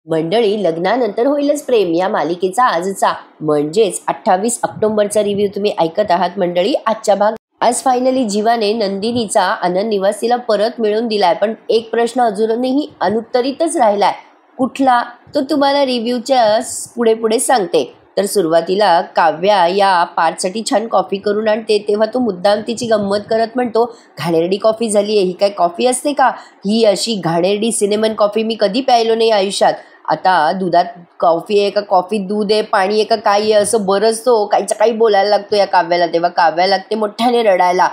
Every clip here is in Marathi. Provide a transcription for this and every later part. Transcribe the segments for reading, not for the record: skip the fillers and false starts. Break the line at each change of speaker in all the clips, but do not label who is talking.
मंडळी, लग्नानंतर होईलच प्रेम या मालिकेचा आजचा म्हणजेच 28 ऑक्टोबरचा रिव्ह्यू तुम्ही ऐकत आहात मंडळी. आजच्या भाग आज फायनली जीवाने नंदिनीचा आनंद निवास तिला परत मिळवून दिलाय, पण एक प्रश्न अजूनही अनुत्तरितच राहिलाय. कुठला? तो तुम्हाला रिव्ह्यूच्या पुढे पुढे सांगते. तर सुरुवातीला काव्या या पार्थसाठी छान कॉफी करून आणते, तेव्हा तो मुद्दाम तिची गंमत करत म्हणतो, घाणेरडी कॉफी झाली आहे ही, काय कॉफी असते का? ही अशी घाणेरडी सिनेमन कॉफी मी कधी प्यायलो नाही आयुष्यात. आता दुधात कॉफी आहे का कॉफीत दूध आहे, पाणी आहे का काही आहे, असं बरंच तो काहीच्या काही बोलायला लागतो या काव्याला. तेव्हा काव्या लागते मोठ्याने रडायला.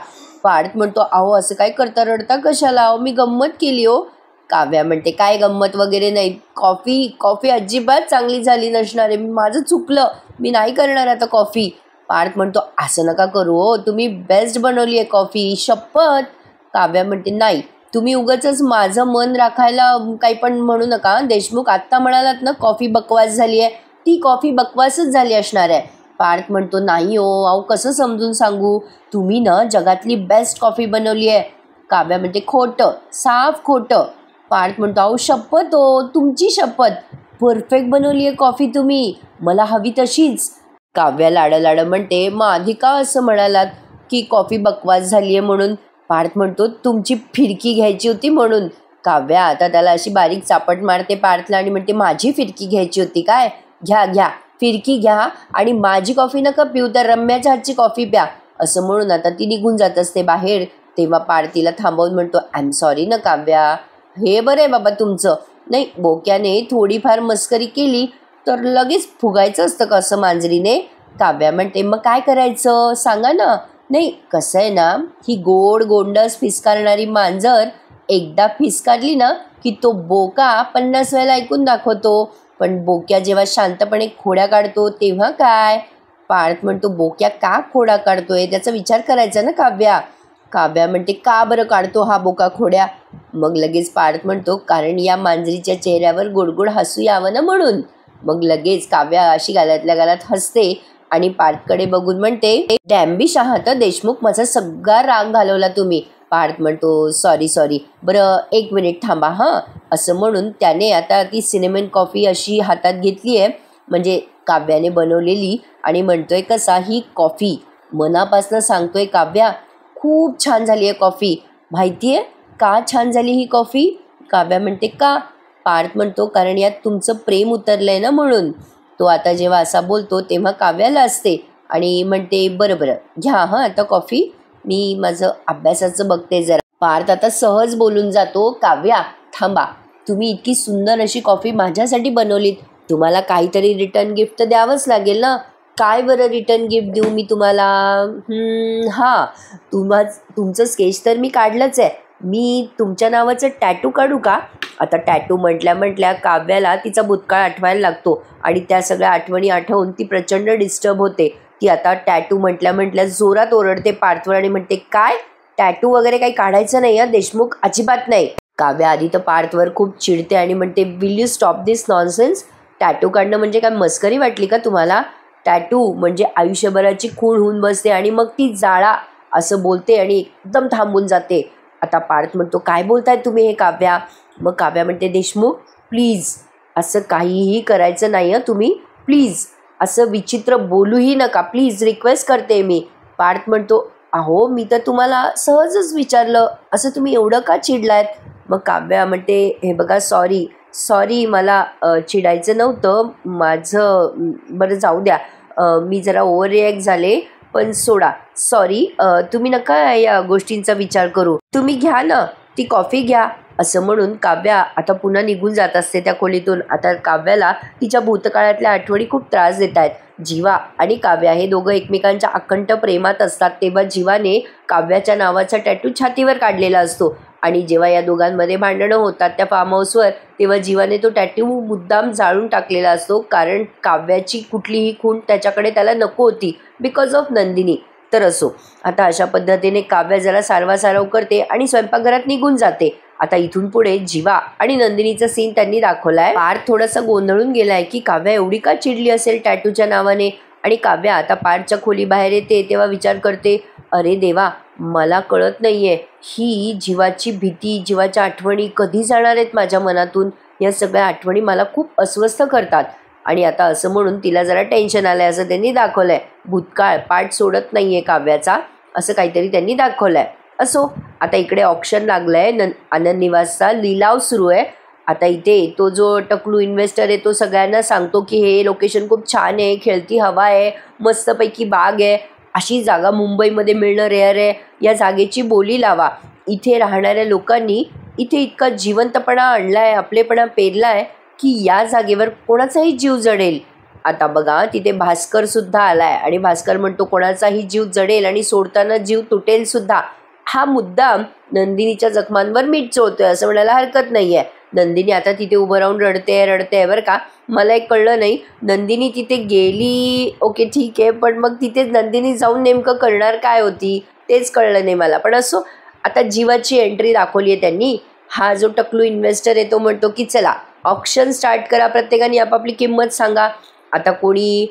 पार्थ म्हणतो, अहो असं काय करता, रडता कशाला? अहो मी गंमत केली हो. काव्या म्हणते, काय गंमत वगैरे नाही, कॉफी अजिबात चांगली झाली नसणार आहे, माझं चुकलं, मी नाही करणार आता कॉफी. पार्थ म्हणतो, असं नका करू हो, तुम्ही बेस्ट बनवली आहे कॉफी, शपथ. काव्या म्हणते, नाही, तुम्ही उगाचच माझं मन राखायला काही पण म्हणू नका. देशमुख, आत्ता म्हणालात ना कॉफी बकवास झाली आहे, ती कॉफी बकवासच झाली असणार आहे. पार्थ म्हणतो, नाही हो, अहो कसं समजून सांगू, तुम्ही ना जगातली बेस्ट कॉफी बनवली आहे. काव्या म्हणते, खोटं, साफ खोटं. पार्थ म्हणतो, अहो शपथ हो, तुमची शपथ, परफेक्ट बनवली आहे कॉफी तुम्ही, मला हवी तशीच. काव्या लाडं म्हणते, मग आधी का असं म्हणालात की कॉफी बकवास झाली आहे म्हणून? पार्थ म्हणतो, तुमची फिरकी घ्यायची होती म्हणून. काव्या आता त्याला अशी बारीक चापट मारते पार्थला आणि म्हणते, माझी फिरकी घ्यायची होती काय? घ्या फिरकी घ्या, आणि माझी कॉफी नका पिऊ, तर रम्याच्या हातची कॉफी प्या. असं म्हणून आता ती निघून जात असते बाहेर. तेव्हा पार्थ तिला थांबवून म्हणतो, आय एम सॉरी ना काव्या, हे बरं आहे बाबा तुमचं. नाही, बोक्याने थोडीफार मस्करी केली तर लगेच फुगायचं असतं का असं मांजरीने? काव्या म्हणते, मग काय करायचं सांगा ना. नाही, कसं आहे ना, ही गोंडस फिसकारणारी मांजर एकदा फिसकारली ना की तो बोका 50 वेळेला ऐकून दाखवतो, पण बोक्या जेव्हा शांतपणे खोड्या काढतो तेव्हा काय? पार्थ म्हणतो, बोक्या का खोड्या काढतोय त्याचा विचार करायचा ना काव्या. काव्या म्हणते, का बरं काढतो हा बोका खोड्या? मग लगेच पार्थ म्हणतो, कारण या मांजरीच्या चेहऱ्यावर गोडगोड हसू यावं ना म्हणून. मग लगेच काव्या अशी गालातल्या गालात हसते आणि पार्थकडे बघून म्हणते, डॅम्बिश आहात देशमुख, माझा सगळा राग घालवला तुम्ही. पार्थ म्हणतो, सॉरी, बरं 1 मिनिट थांबा हां. असं म्हणून त्याने आता ती सिनेमन कॉफी अशी हातात घेतली आहे, म्हणजे काव्याने बनवलेली, आणि म्हणतोय कसा, ही कॉफी मनापासून सांगतोय काव्या, खूप छान झाली आहे कॉफी. माहिती आहे का छान झाली ही कॉफी? काव्या म्हणते, का? पार्थ म्हणतो, कारण यात तुमचं प्रेम उतरलं आहे ना म्हणून. तो आता जेव्हा असा बोलतो तेव्हा काव्याला असते आणि म्हणते, बरं घ्या हां आता कॉफी, मी माझं अभ्यासाचं बघते जरा. पार्थ आता सहज बोलून जातो, काव्या थांबा, तुम्ही इतकी सुंदर अशी कॉफी माझ्यासाठी बनवलीत, तुम्हाला काहीतरी रिटर्न गिफ्ट द्यावंच लागेल ना. काय बरं रिटर्न गिफ्ट देऊ मी तुम्हाला? हां, तुमचं स्केच तर मी काढलंच आहे, मी तुमच्या नावाचं टॅटू काढू का? आता टॅटू म्हटल्या काव्याला तिचा भूतकाळ आठवायला लागतो आणि त्या सगळ्या आठवणी आठवून ती प्रचंड डिस्टर्ब होते. ती आता टॅटू म्हटल्या जोरात ओरडते पार्थवर आणि म्हणते, काय टॅटू वगैरे काही काढायचं नाही हा देशमुख, अजिबात नाही. काव्या आधी तर पार्थवर खूप चिडते आणि म्हणते, will you stop this nonsense? Tattoo काढणं म्हणजे काय मस्करी वाटली का तुम्हाला? टॅटू म्हणजे आयुष्यभराची खूण होऊन बसते आणि मग ती जाळा, असं बोलते आणि एकदम थांबून जाते. आता पार्थ म्हणतो, काय बोलताय तुम्ही हे काव्या? मग काव्या म्हणते, देशमुख प्लीज, असं काहीही करायचं नाही तुम्ही, प्लीज असं विचित्र बोलूही नका, प्लीज रिक्वेस्ट करते मी. पार्थ म्हणतो, अहो मी तर तुम्हाला सहजच विचारलं, असं तुम्ही एवढं का चिडलायत? मग काव्या म्हणते, हे बघा सॉरी, मला चिडायचं नव्हतं, माझं बरं जाऊ द्या, मी जरा ओव्हर रिॲक्ट झाले, पण सोडा, सॉरी, तुम्ही नका या गोष्टींचा विचार करू, तुम्ही घ्या ना ती कॉफी घ्या. असं म्हणून काव्या आता पुन्हा निघून जात असते त्या खोलीतून. आता काव्याला तिच्या भूतकाळातल्या आठवणी खूप त्रास देत आहेत. जीवा आणि काव्या हे दोघं एकमेकांच्या अखंड प्रेमात असतात, तेव्हा जीवाने काव्याच्या नावाचा टॅटू छातीवर काढलेला असतो, आणि जेव्हा या दोघांमध्ये भांडणं होतात त्या फार्म हाऊसवर, तेव्हा जीवाने तो टॅटू मुद्दाम जाळून टाकलेला असतो, कारण काव्याची कुठलीही खूण त्याच्याकडे त्याला नको होती, बिकॉज ऑफ नंदिनी. तर असो, आता अशा पद्धतीने काव्या जरा सारवासारव करते आणि स्वयंपाकघरात निघून जाते. आता इथून पुढे जीवा आणि नंदिनीचा सीन त्यांनी दाखवलाय. पार्थ थोडासा गोंधळून गेलाय की काव्या एवढी का चिडली असेल टॅटूच्या नावाने, आणि काव्या आता पार्थच्या खोली बाहेर येते तेव्हा विचार करते, अरे देवा, मला कळत नाहीये, ही जीवाची भीती, जीवाच्या आठवणी कधी जाणार आहेत माझ्या मनातून, या सगळ्या आठवणी मला खूप अस्वस्थ करतात. आणि आता असं म्हणून तिला जरा टेन्शन आलंय असं त्यांनी दाखवलंय. भूतकाळ पाठ सोडत नाहीये काव्याचा, असं काहीतरी त्यांनी दाखवलंय. असो, आता इकडे ऑप्शन लागलंय, आनंद निवासचा लिलाव सुरू आहे. आता इथे तो जो टकलू इन्व्हेस्टर आहे तो सगळ्यांना सांगतो की हे लोकेशन खूप छान आहे, खेळती हवा आहे, मस्तपैकी बाग आहे, अशी जागा मुंबईमध्ये मिळणं रेअर आहे, या जागेची बोली लावा. इथे राहणाऱ्या लोकांनी इथे इतका जिवंतपणा आणलाय, आपलेपणा पेरलाय की या जागेवर कोणाचाही जीव जडेल. आता बघा तिथे भास्कर सुद्धा आलाय आणि भास्कर म्हणतो कोणाचाही जीव जडेल आणि सोडताना जीव तुटेल सुद्धा. हा मुद्दाम नंदिनीच्या जखमांवर मीठ चोळतोय असं म्हणायला हरकत नाहीये. नंदिनी आता तिथे उभं राहून रडते बरं का. मला एक कळलं नाही, नंदिनी तिथे गेली ओके ठीक आहे, पण मग तिथे नंदिनी जाऊन नेमकं करणार काय होती तेच कळलं नाही मला. पण असो, आता जीवाची एंट्री दाखवली आहे त्यांनी. हा जो टकलू इन्व्हेस्टर आहे तो म्हणतो की चला ऑप्शन स्टार्ट करा, प्रत्येकाने आपापली किंमत सांगा. आता कोणी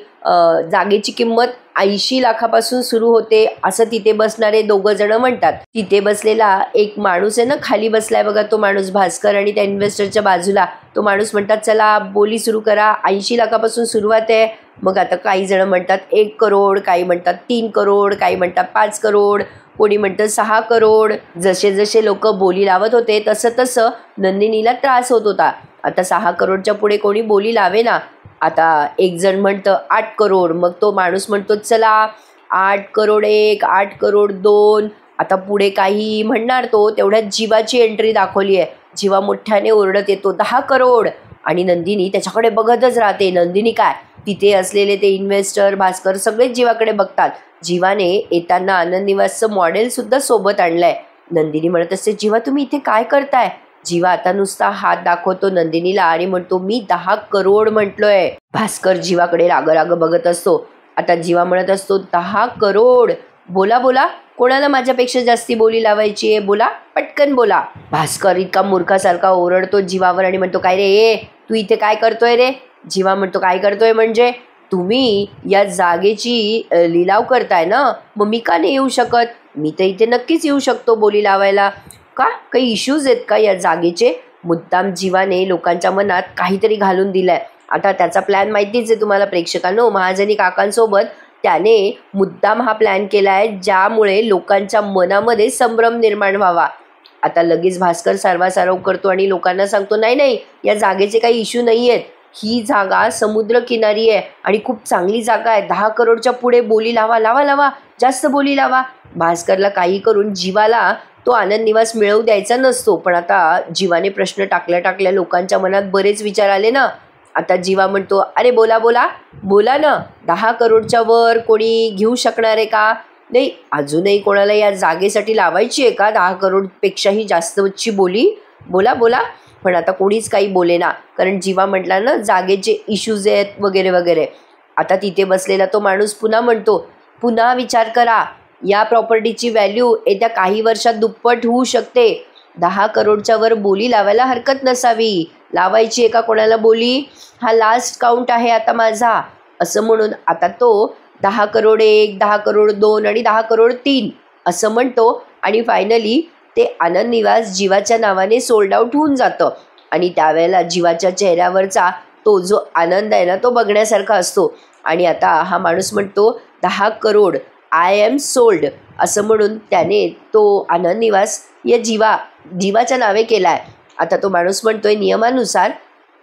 जागेची किंमत 80 लाखापासून सुरू होते असं तिथे बसणारे 2 जण म्हणतात. तिथे बसलेला एक माणूस आहे ना, खाली बसलाय बघा तो माणूस, भास्कर आणि त्या इन्व्हेस्टरच्या बाजूला तो माणूस म्हणतात चला बोली सुरू करा, 80 लाखापासून सुरुवात आहे. मग आता काही जण म्हणतात 1 करोड, काही म्हणतात 3 करोड, काही म्हणतात 5 करोड, कोणी म्हणतं 6 करोड. जसे जसे लोक बोली लावत होते तसं तसं नंदिनीला त्रास होत होता. आता 6 करोडच्या पुढे कोणी बोली लावे ना. आता एक जण म्हणतं 8 करोड, मग तो माणूस म्हणतो चला 8 करोड 1, 8 करोड 2. आता पुढे काही म्हणणार तो, तेवढ्यात जीवाची एंट्री दाखवली आहे. जीवा मोठ्याने ओरडत येतो 10 करोड आणि नंदिनी त्याच्याकडे बघतच राहते. नंदिनी काय, तिथे असलेले ते इन्व्हेस्टर भास्कर सगळेच जीवाकडे बघतात. जीवाने येताना आनंद निवासचं मॉडेलसुद्धा सोबत आणलंय. नंदिनी म्हणत असते जीवा तुम्ही इथे काय करताय. जीवा आता नुसता हात दाखवतो नंदिनीला आणि म्हणतो मी 10 करोड म्हटलोय. भास्कर जीवाकडे राग बघत असतो. आता जीवा म्हणत असतो 10 करोड, बोला बोला, कोणाला माझ्यापेक्षा जास्ती बोली लावायची आहे, बोला पटकन बोला. भास्कर इतका मूर्खासारखा ओरडतो जीवावर आणि म्हणतो काय रे ए तू इथे काय करतोय रे. जीवा म्हणतो काय करतोय म्हणजे तुम्ही या जागेची लिलाव करताय ना, मग मी का नाही येऊ शकत. मी तर इथे नक्कीच येऊ शकतो बोली लावायला. का काही इश्यूज आहेत का या जागेचे. मुद्दाम जीवाने लोकांच्या मनात काहीतरी घालून दिलाय. आता त्याचा प्लॅन माहितीच आहे तुम्हाला प्रेक्षकांनो, महाजनी काकांसोबत त्याने मुद्दाम हा प्लॅन केला आहे ज्यामुळे लोकांच्या मनामध्ये संभ्रम निर्माण व्हावा. आता लगेच भास्कर सारवासारव करतो आणि लोकांना सांगतो नाही नाही या जागेचे काही इश्यू नाही आहेत, ही जागा समुद्रकिनारी आहे आणि खूप चांगली जागा आहे, 10 करोडच्या पुढे बोली लावा लावा लावा, जास्त बोली लावा. भास्करला काही करून जीवाला तो आनंद निवास मिळवू द्यायचा नसतो. पण आता जीवाने प्रश्न टाकल्या लोकांच्या मनात बरेच विचार आले ना. आता जीवा म्हणतो अरे बोला बोला बोला ना, 10 करोडच्या वर कोणी घेऊ शकणार आहे का. नाही अजूनही कोणाला या जागेसाठी लावायची आहे का 10 करोडपेक्षाही जास्तची बोली, बोला बोला. पण आता कोणीच काही बोले ना, कारण जीवा म्हटला ना जागेचे इश्यूज आहेत वगैरे वगैरे. आता तिथे बसलेला तो माणूस पुन्हा म्हणतो पुन्हा विचार करा, या प्रॉपर्टीची व्हॅल्यू येत्या काही वर्षात दुप्पट होऊ शकते. 10 करोडच्या वर बोली लावायला हरकत नसावी. लावायची आहे का कोणाला बोली, हा लास्ट काउंट आहे आता माझा. असं म्हणून आता तो 10 करोड 1, 10 करोड 2 आणि 10 करोड 3 असं म्हणतो आणि फायनली ते आनंद निवास जीवाच्या नावाने सोल्ड आउट होऊन जातं. आणि त्यावेळेला जीवाच्या चेहऱ्यावरचा तो जो आनंद आहे ना तो बघण्यासारखा असतो. आणि आता हा माणूस म्हणतो 10 करोड आय एम सोल्ड असं म्हणून त्याने तो आनंद निवास या जीवाच्या नावे केला आहे. आता तो माणूस म्हणतोय नियमानुसार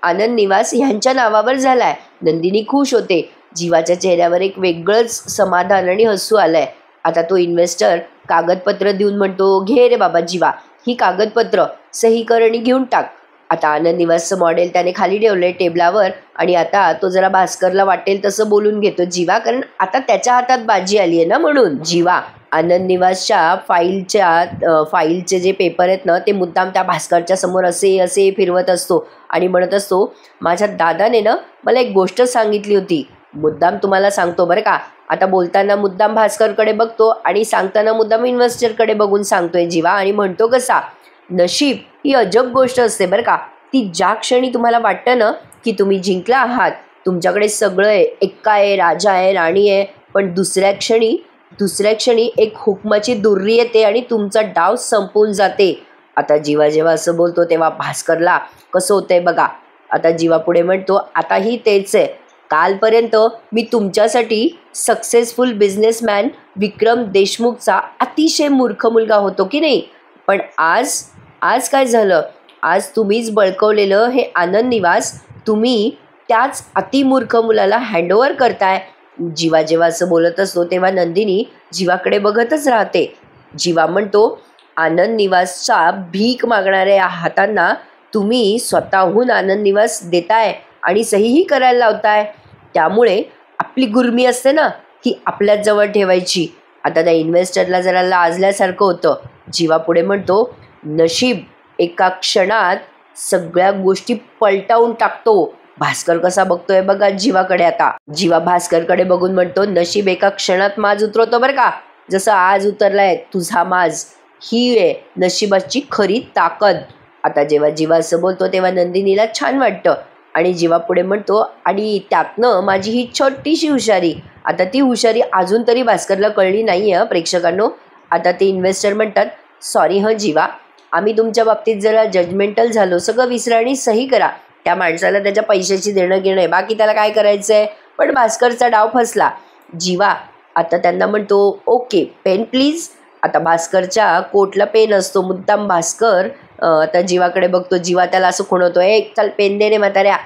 आनंद निवास ह्यांच्या नावावर झाला आहे. नंदिनी खुश होते. जीवाच्या चेहऱ्यावर एक वेगळंच समाधान आणि हसू आलं आहे. आता तो इन्व्हेस्टर कागदपत्र देऊन म्हणतो घे रे बाबा जीवा, ही कागदपत्र सही कर आणि घेऊन टाक. आता आनंद निवासचं मॉडेल त्याने खाली ठेवलंय टेबलावर आणि आता तो जरा भास्करला वाटेल तसं बोलून घेतो जीवा, कारण आता त्याच्या हातात बाजी आली आहे ना. म्हणून जीवा आनंद निवासच्या फाईलचे जे पेपर आहेत ना ते मुद्दाम त्या भास्करच्या समोर असे फिरवत असतो आणि म्हणत असतो माझ्या दादाने ना मला एक गोष्ट सांगितली होती, मुद्दाम तुम्हाला सांगतो बरं का. आता बोलताना मुद्दाम भास्करकडे बघतो आणि सांगताना मुद्दाम इन्व्हेस्टरकडे बघून सांगतोय जीवा आणि म्हणतो कसा, नशीब ही अजब गोष्ट असते बरं का. ती ज्या क्षणी तुम्हाला वाटतं ना की तुम्ही जिंकला आहात, तुमच्याकडे सगळं आहे, एक्का आहे, राजा आहे, राणी आहे, पण दुसऱ्या क्षणी एक हुकमाची दुर्री येते आणि तुमचा डाव संपून जाते. आता जीवा जेव्हा असं बोलतो तेव्हा भास्करला कसं होतंय बघा. आता जीवा पुढे म्हणतो, आताही तेच आहे. कालपर्यंत मी तुमच्यासाठी सक्सेसफुल बिझनेसमॅन विक्रम देशमुखचा अतिशय मूर्ख मुलगा होतो की नाही, पण आज आज काय झालं. आज तुम्हीच बळकवलेलं हे आनंद निवास तुम्ही त्याच अतिमूर्ख मुलाला हँडओव्हर करताय. जीवा जेव्हा असं बोलत असतो तेव्हा नंदिनी जीवाकडे बघतच राहते. जीवा म्हणतो, आनंद निवासच्या भीक मागणाऱ्या हातांना तुम्ही स्वतःहून आनंद निवास देताय आणि सहीही करायला लावताय. त्यामुळे आपली गुर्मी असते ना, ही आपल्याच जवळ ठेवायची. आता त्या इन्व्हेस्टरला जरा लाजल्यासारखं होतं. जीवा पुढे म्हणतो, नशीब एका क्षणात सगळ्या गोष्टी पलटावून टाकतो. भास्कर कसा बघतोय बघा जीवाकडे. आता जीवा भास्करकडे बघून म्हणतो, नशीब एका क्षणात माज उतरवतो बरं का, जसं आज उतरलाय तुझा माज. ही आहे नशिबाची खरी ताकद. आता जेव्हा जीवा असं बोलतो तेव्हा नंदिनीला छान वाटतं आणि जीवा पुढे म्हणतो, आणि त्यातनं माझी ही छोटीशी हुशारी. आता ती हुशारी अजून तरी भास्करला कळली नाही आहे प्रेक्षकांनो. आता ते इन्व्हेस्टर म्हणतात, सॉरी जीवा, आम्ही तुमच्या बाबतीत जरा जजमेंटल झालो. सगळं विसरा आणि सही करा. त्या माणसाला त्याच्या पैशाची देणं घेणं आहे, बाकी त्याला काय करायचं आहे. पण भास्करचा डाव फसला. जीवा आता त्यांना म्हणतो, ओके पेन प्लीज. आता भास्करच्या कोटला पेन असतो. मुद्दाम भास्कर आता जीवाकडे बघतो. जीवा त्याला असं खुणवतो, एक चल पेन दे रे म्हाताऱ्या.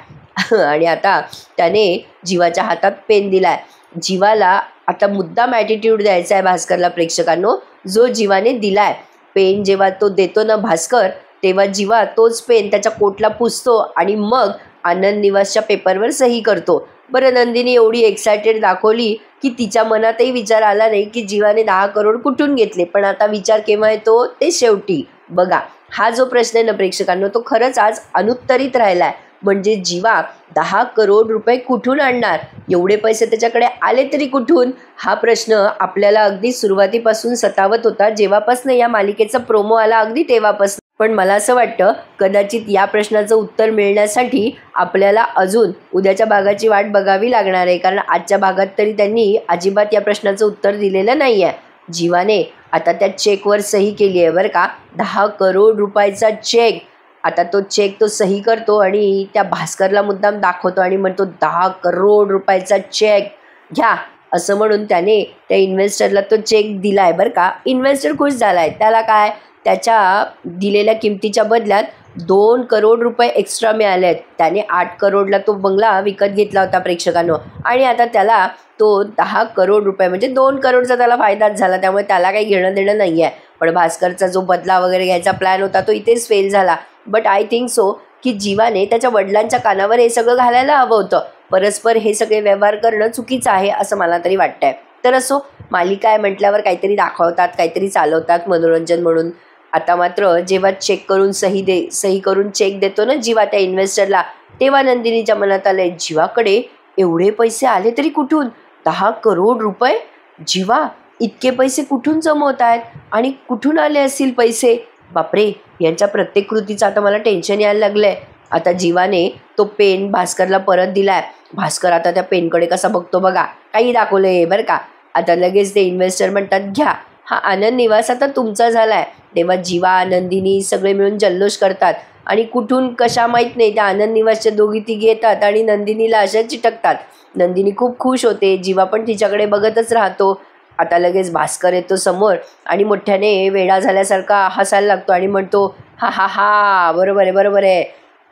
आणि आता त्याने जीवाच्या हातात पेन दिलाय. जीवाला आता मुद्दाम ॲटिट्यूड द्यायचा आहे भास्करला प्रेक्षकांनो, जो जीवाने दिलाय. पेन जेव्हा तो देतो ना भास्कर, तेव्हा जीवा तोच पेन त्याच्या कोटला पुसतो आणि मग आनंद निवासच्या पेपरवर सही करतो. बरं, नंदिनी एवढी एक्सायटेड दाखवली की तिच्या मनातही विचार आला नाही की जीवाने 10 करोड कुठून घेतले. पण आता विचार केव्हा येतो ते शेवटी. बघा, हा जो प्रश्न आहे ना प्रेक्षकांनो, तो खरंच आज अनुत्तरित राहिला आहे. म्हणजे जीवा 10 करोड रुपये कुठून आणणार, एवढे पैसे त्याच्याकडे आले तरी कुठून, हा प्रश्न आपल्याला अगदी सुरुवातीपासून सतावत होता. जेव्हापासून या मालिकेचा प्रोमो आला अगदी तेव्हापासून. पण मला असं वाटतं कदाचित या प्रश्नाचं उत्तर मिळण्यासाठी आपल्याला अजून उद्याच्या भागाची वाट बघावी लागणार आहे, कारण आजच्या भागात तरी त्यांनी अजिबात या प्रश्नाचं उत्तर दिलेलं नाही आहे. जीवाने आता त्या चेकवर सही केली आहे बरं का, 10 करोड रुपयाचा चेक. आता तो चेक तो सही करतो आणि त्या भास्करला मुद्दाम दाखवतो आणि म्हणतो, 10 करोड रुपयाचा चेक घ्या, असं म्हणून त्याने त्या इन्व्हेस्टरला तो चेक दिला आहे बरं का. इन्व्हेस्टर खुश झाला आहे. त्याला काय, त्याच्या दिलेल्या किमतीच्या बदल्यात 2 करोड रुपये एक्स्ट्रा मिळाले आहेत. त्याने 8 करोडला तो बंगला विकत घेतला होता प्रेक्षकांनो, आणि आता त्याला तो 10 करोड रुपये म्हणजे 2 करोडचा त्याला फायदाच झाला. त्यामुळे त्याला काही घेणं देणं नाही आहे. पण भास्करचा जो बदला वगैरे घ्यायचा प्लॅन होता तो इथेच फेल झाला. बट आय थिंक सो की जीवाने त्याच्या वडिलांच्या कानावर हे सगळं घालायला हवं होतं. परस्पर हे सगळे व्यवहार करणं चुकीचं आहे असं मला तरी वाटतंय. तर असो, मालिका आहे म्हटल्यावर काहीतरी दाखवतात, काहीतरी चालवतात मनोरंजन म्हणून. आता मात्र जेव्हा चेक करून सही करून चेक देतो ना जीवा त्या इन्व्हेस्टरला, तेव्हा नंदिनीच्या मनात आलंय, जीवाकडे एवढे पैसे आले तरी कुठून, 10 करोड रुपये. जीवा इतके पैसे कुठून जमवत आहेत आणि कुठून आले असतील पैसे. बापरे, यांच्या प्रत्येक कृतीचं आता मला टेन्शन यायला लागलंय. आता जीवाने तो पेन भास्करला परत दिलाय. भास्कर आता त्या पेनकडे कसा बघतो बघा, काही दाखवलंय बरं का. आता लगेच ते इन्व्हेस्टर म्हणतात, घ्या, हा आनंद निवास आता तुमचा झालाय. तेव्हा जीवा नंदिनी सगळे मिळून जल्लोष करतात आणि कुठून कशा माहीत नाही त्या आनंद निवासच्या दोघी तिघी येतात आणि नंदिनीला अशा चिटकतात. नंदिनी खूप खुश होते. जीवा पण तिच्याकडे बघतच राहतो. आता लगेच भास्कर येतो समोर आणि मोठ्याने वेडा झाल्यासारखा हसायला लागतो आणि म्हणतो, हा हा हा, बरोबर आहे बरोबर आहे,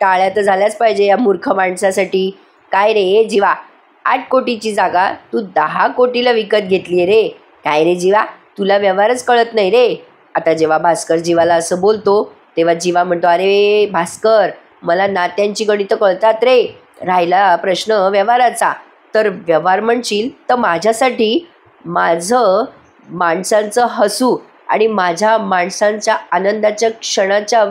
टाळ्या तर झाल्याच पाहिजे या मूर्ख माणसासाठी. काय रे जीवा, 8 कोटीची जागा तू 10 कोटीला विकत घेतली रे. काय रे जीवा, तुला व्यवहारच कळत नाही रे. आता जेव्हा भास्कर जीवाला असं बोलतो तेव्हा जीवा म्हणतो, अरे भास्कर, मला नात्यांची गणितं कळतात रे. राहिला प्रश्न व्यवहाराचा, तर व्यवहार म्हणशील तर माझ्यासाठी माझं माणसांचं हसू आणि माझ्या माणसांच्या आनंदाच्या क्षणाच्या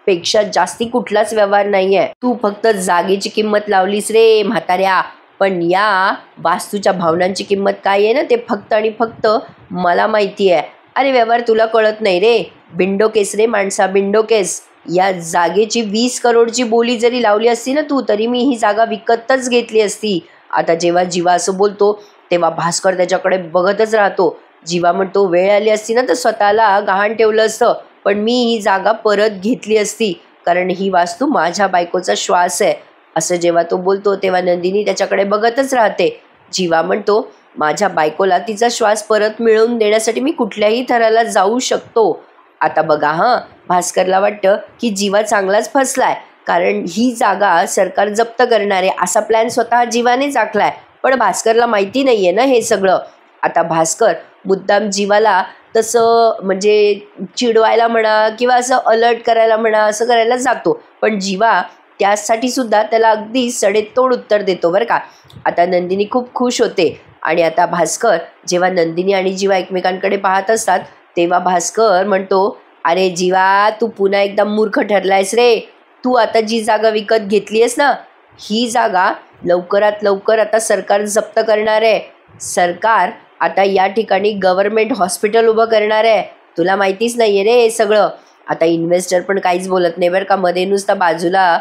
पेक्षा जास्ती कुठलाच व्यवहार नाही आहे. तू फक्त जागेची किंमत लावलीस रे म्हाताऱ्या, पण या वास्तूच्या भावनांची किंमत काय आहे ना, ते फक्त आणि फक्त मला माहिती आहे. अरे व्यवहार तुला कळत नाही रे, बिंडोकेस रे माणसा, बिंडोकेस. या जागेची 20 करोडची बोली जरी लावली असती ना तू, तरी मी ही जागा विकतच घेतली असती. आता जेव्हा जीवा असं बोलतो तेव्हा भास्कर त्याच्याकडे बघतच राहतो. जीवा म्हणतो, वेळ आली असती ना तर स्वतःला गहाण ठेवलं असतं, पण मी ही जागा परत घेतली असती, कारण ही वास्तू माझ्या बायकोचा श्वास आहे. असं जेव्हा तो बोलतो तेव्हा नंदिनी त्याच्याकडे बघतच राहते. जीवा म्हणतो, माझ्या बायकोला तिचा श्वास परत मिळवून देण्यासाठी मी कुठल्याही थराला जाऊ शकतो. आता बघा भास्करला वाटतं की जीवा चांगलाच फसलाय, कारण ही जागा सरकार जप्त करणार आहे असा प्लॅन स्वतः जीवानेच आखलाय. पण भास्करला माहिती नाहीये ना हे सगळं. आता भास्कर मुद्दाम जीवाला तसं म्हणजे चिडवायला म्हणा किंवा असं अलर्ट करायला म्हणा असं करायला जातो, पण जीवा त्यासाठी सुद्धा त्याला अगदी सडेतोड उत्तर देतो बरं का. आता नंदिनी खूप खुश होते आणि आता भास्कर जेव्हा नंदिनी आणि जीवा एकमेकांकडे पाहत असतात तेव्हा भास्कर म्हणतो, अरे जीवा, तू पुन्हा एकदा मूर्ख ठरलायस रे. तू आता जी जागा विकत घेतली आहेस ना, ही जागा लवकरात लवकर आता सरकार जप्त करणार आहे. सरकार आता या ठिकाणी गव्हर्नमेंट हॉस्पिटल उभं करणार आहे. तुला माहितीच नाही आहे रे हे सगळं. आता इन्व्हेस्टर पण काहीच बोलत नाही बरं का, मध्ये नुसता बाजूला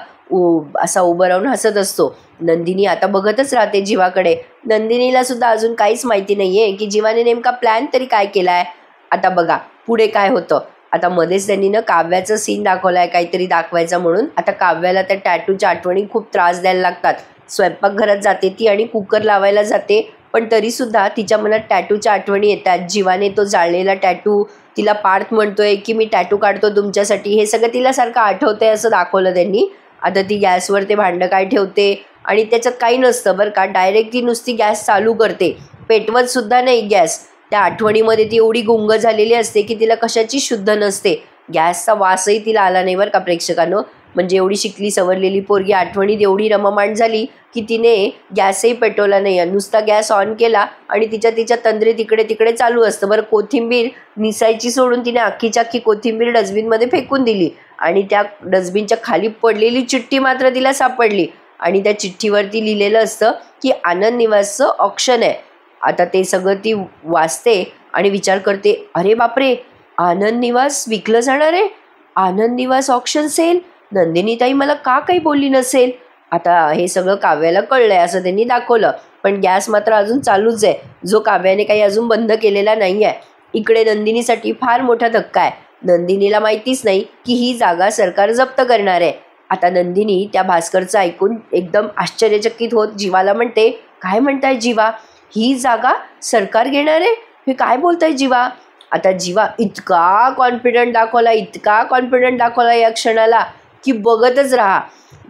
असा उभं राहून हसत असतो. नंदिनी आता बघतच राहते जीवाकडे. नंदिनीला सुद्धा अजून काहीच माहिती नाही आहे की जीवाने नेमका प्लॅन तरी काय केला आहे. आता बघा पुढे काय होतं. आता मध्येच त्यांनी काव्याचं सीन दाखवला आहे काहीतरी दाखवायचा म्हणून. आता काव्याला त्या टॅटूच्या आठवणी खूप त्रास द्यायला लागतात. स्वयंपाकघरात जाते ती आणि कुकर लावायला जाते, पण तरीसुद्धा तिच्या मनात टॅटूच्या आठवणी येतात. जीवाने तो जाळलेला टॅटू तिला पार्थ म्हणतोय की मी टॅटू काढतो तुमच्यासाठी, हे सगळं तिला सारखं आठवतंय असं दाखवलं त्यांनी. आता ती गॅसवर ते भांडं काय ठेवते आणि त्याच्यात काही नसतं बरं का, डायरेक्ट ती नुसती गॅस चालू करते, पेटवत सुद्धा नाही गॅस. त्या आठवणीमध्ये ती एवढी गुंग झालेली असते की तिला कशाची शुद्ध नसते. गॅसचा वासही तिला आला नाही बरं का प्रेक्षकांनो. म्हणजे एवढी शिकली सवरलेली पोरगी आठवणीत एवढी रममाण झाली की तिने गॅसही पेटवला नाही, नुसता गॅस ऑन केला आणि तिच्या तंद्री तिकडे तिकडे चालू असतं. बरं कोथिंबीर निसायची सोडून तिने अख्खीच्या अख्खी कोथिंबीर डस्टबिनमध्ये फेकून दिली आणि त्या डस्टबिनच्या खाली पडलेली चिठ्ठी मात्र तिला सापडली आणि त्या चिठ्ठीवरती लिहिलेलं असतं की आनंद निवासचं ऑक्शन आहे. आता ते सगळं ती वाचते आणि विचार करते, अरे बापरे, आनंद निवास विकलं जाणार आहे, आनंद निवास ऑक्शन सेल, नंदिनीताई मला का काही बोलली नसेल. आता हे सगळं काव्याला कळलंय असं त्यांनी दाखवलं, पण गॅस मात्र अजून चालूच आहे, जो काव्याने काही अजून बंद केलेला नाही आहे. इकडे नंदिनीसाठी फार मोठा धक्का आहे. नंदिनीला माहितीच नाही की ही जागा सरकार जप्त करणार आहे. आता नंदिनी त्या भास्करचं ऐकून एकदम आश्चर्यचकित होत जीवाला म्हणते, काय म्हणताय जीवा, ही जागा सरकार घेणार आहे, हे काय बोलताय जीवा. आता जीवा इतका कॉन्फिडंट दाखवला या क्षणाला की बघतच राहा.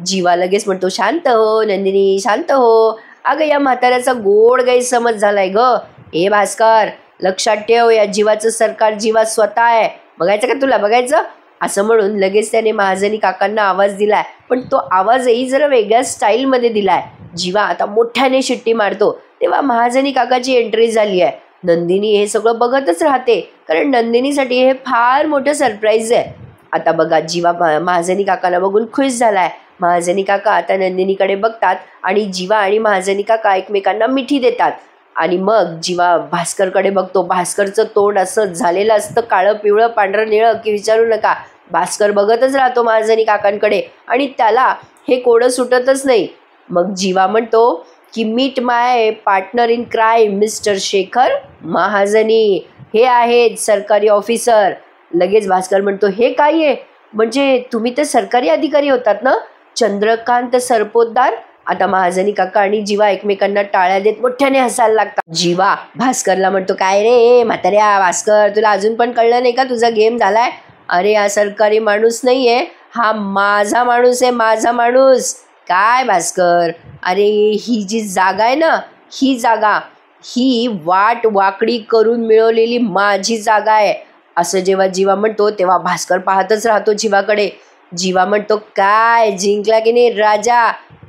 जीवा लगेच म्हणतो, शांत हो नंदिनी, शांत हो. अगं या म्हाताऱ्याचा गोड गैरसमज झालाय ग. ए भास्कर, लक्षात ठेव, या जीवाचं सरकार जीवा स्वतः आहे, बघायचं का तुला, बघायचं. असं म्हणून लगेच त्याने महाजनी काकांना आवाज दिलाय, पण तो आवाजही जरा वेगळ्या स्टाईलमध्ये दिलाय. जीवा आता मोठ्याने शिट्टी मारतो तेव्हा महाजनी काकाची एंट्री झाली आहे. नंदिनी हे सगळं बघतच राहते, कारण नंदिनीसाठी हे फार मोठं सरप्राईज आहे. आता बघा जीवा महाजनी काकाला बघून खुश झालाय. महाजनी काका आता नंदिनीकडे बघतात आणि जीवा आणि महाजनी काका एकमेकांना मिठी देतात आणि मग जीवा भास्करकडे बघतो. भास्करचं तोंड असं झालेलं असतं काळं पिवळं पांढरं निळं की विचारू नका. भास्कर बघतच राहतो महाजनी काकांकडे आणि त्याला हे कोडं सुटतच नाही. मग जीवा म्हणतो की meet my partner in crime mister Shekhar Mahajani, हे आहेत सरकारी ऑफिसर. लगेच भास्कर म्हणतो, हे काय आहे, म्हणजे तुम्ही तर सरकारी अधिकारी होतात ना, चंद्रकांत सरपोतदार. आता महाजनी काका आणि जीवा एकमेकांना टाळ्या देत मोठ्याने हसायला लागतात. जीवा भास्करला म्हणतो, काय रे म्हाताऱ्या भास्कर, तुला अजून पण कळलं नाही का तुझा गेम झालाय. अरे हा सरकारी माणूस नाही आहे, हा माझा माणूस आहे, माझा माणूस. काय भास्कर, अरे ही जी जागा आहे ना, ही जागा ही वाट वाकडी करून मिळवलेली माझी जागा आहे. असं जेव्हा जीवा म्हणतो तेव्हा भास्कर पाहतच राहतो जीवाकडे. जीवा म्हणतो, काय जिंकला की नाही राजा,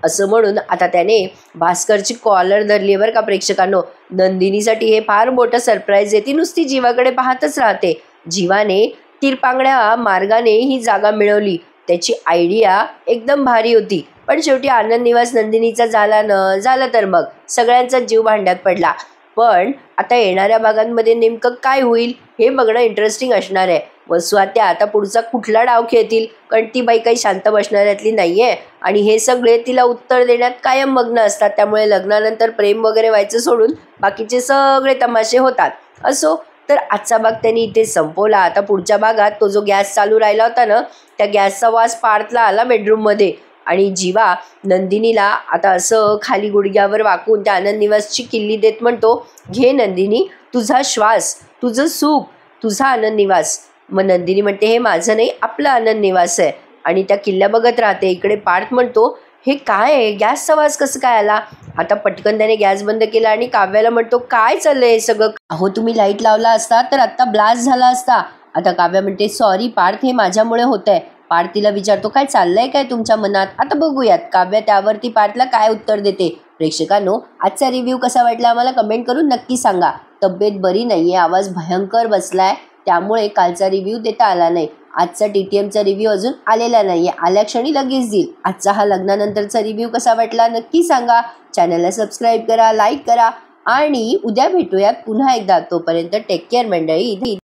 असं म्हणून आता त्याने भास्करची कॉलर धरली आहे बरं का प्रेक्षकांनो. नंदिनीसाठी हे फार मोठं सरप्राईज आहे. ती नुसती जीवाकडे पाहतच राहते. जीवाने तिरपांगड्या मार्गाने ही जागा मिळवली, त्याची आयडिया एकदम भारी होती. पण शेवटी आनंद निवास नंदिनीचा झाला तर मग सगळ्यांचा जीव भांड्यात पडला. पण आता येणाऱ्या भागांमध्ये नेमकं काय होईल हे बघणं इंटरेस्टिंग असणार आहे. व स्वात्या आता पुढचा कुठला डाव खेळतील, कारण ती बाई काही शांत बसणाऱ्यातली नाही आहे आणि हे सगळे तिला उत्तर देण्यात कायम मग्न असतात. त्यामुळे लग्नानंतर प्रेम वगैरे व्हायचं सोडून बाकीचे सगळे तमाशे होतात. असो, तर आजचा भाग त्यांनी इथे संपवला. आता पुढच्या भागात तो जो गॅस चालू राहिला होता ना, त्या गॅसचा वास पार्थला आला बेडरूममध्ये आणि जीवा नंदिनीला आता असं खाली गुडघ्यावर वाकून त्या आनंद निवासची किल्ली देत म्हणतो, घे नंदिनी, तुझा श्वास, तुझं सुख, तुझा आनंद निवास. मग नंदिनी म्हणते, हे माझं नाही, आपला आनंद निवास आहे. आणि त्या किल्ल्या बघत राहते. इकडे पार्थ म्हणतो, हे काय आहे, गॅसचा वास कसं काय आला. आता पटकन त्याने गॅस बंद केला आणि काव्याला म्हणतो, काय चाललंय हे सगळं. अहो तुम्ही लाईट लावला असता तर आत्ता ब्लास्ट झाला असता. आता काव्या म्हणते, सॉरी पार्थ, हे माझ्यामुळे होत आहे. पार्थ तिला विचारतो, काय चाललंय काय तुमच्या मनात. आता बघूयात काव्या त्यावरती पार्थला काय उत्तर देते. प्रेक्षकांनो, आजचा रिव्ह्यू कसा वाटला आम्हाला कमेंट करून नक्की सांगा. तब्येत बरी नाहीये, आवाज भयंकर बसलाय, त्यामुळे कालचा रिव्ह्यू देता आला नाही. आजचा TTMचा रिव्ह्यू अजून आलेला नाहीये, आल्या क्षणी लगेच देईल. आजचा हा लग्नानंतरचा रिव्ह्यू कसा वाटला नक्की सांगा. चॅनलला सबस्क्राईब करा, लाईक करा आणि उद्या भेटूयात पुन्हा एकदा. तोपर्यंत टेक केअर मंडळी.